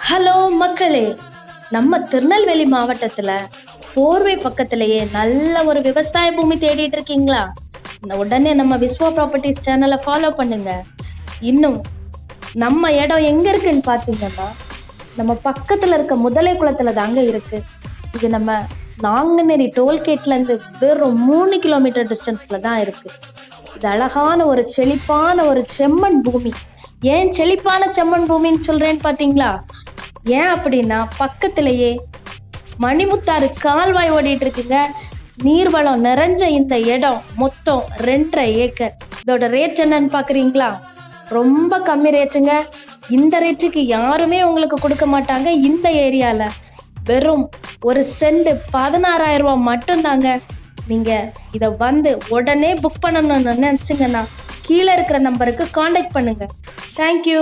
Hello மக்களே, நம்ம திருநெல்வேலி மாவட்டத்துல போர்வை பக்கத்திலேயே நல்ல ஒரு விவசாய பூமி தேடிட்டு இருக்கீங்களா? உடனே நம்ம விஸ்வா ப்ராப்பர்ட்டிஸ் சேனலை ஃபாலோ பண்ணுங்க. இன்னும் நம்ம இடம் எங்க இருக்குன்னு பாத்தீங்கன்னா நம்ம பக்கத்துல இருக்க முதலை குளத்துல தாங்க இருக்கு. இது நம்ம நாங்குநேரி டோல்கேட்ல இருந்து வெறும் 3 கிலோமீட்டர் டிஸ்டன்ஸ்ல தான் இருக்கு. இது அழகான ஒரு செழிப்பான ஒரு செம்மண் பூமி. ஏன் செழிப்பான செம்மண் பூமின்னு சொல்றேன்னு பாத்தீங்களா? ஏன் அப்படின்னா பக்கத்திலேயே மணிமுத்தாறு கால்வாய் ஓடிட்டு இருக்குங்க. நீர்வளம் நிறைஞ்ச இந்த இடம் மொத்தம் 2.5 ஏக்கர். இதோட ரேட் என்னன்னு பாக்குறீங்களா? ரொம்ப கம்மி ரேட்டுங்க. இந்த ரேட்டுக்கு யாருமே உங்களுக்கு கொடுக்க மாட்டாங்க. இந்த ஏரியால வெறும் ஒரு சென்ட் 16,000 ரூபாய் மட்டும்தாங்க. நீங்க இத வந்து உடனே புக் பண்ணணும்னு நினைச்சீங்கன்னா கீழே இருக்கிற நம்பருக்கு கான்டாக்ட் பண்ணுங்க. தேங்க்யூ.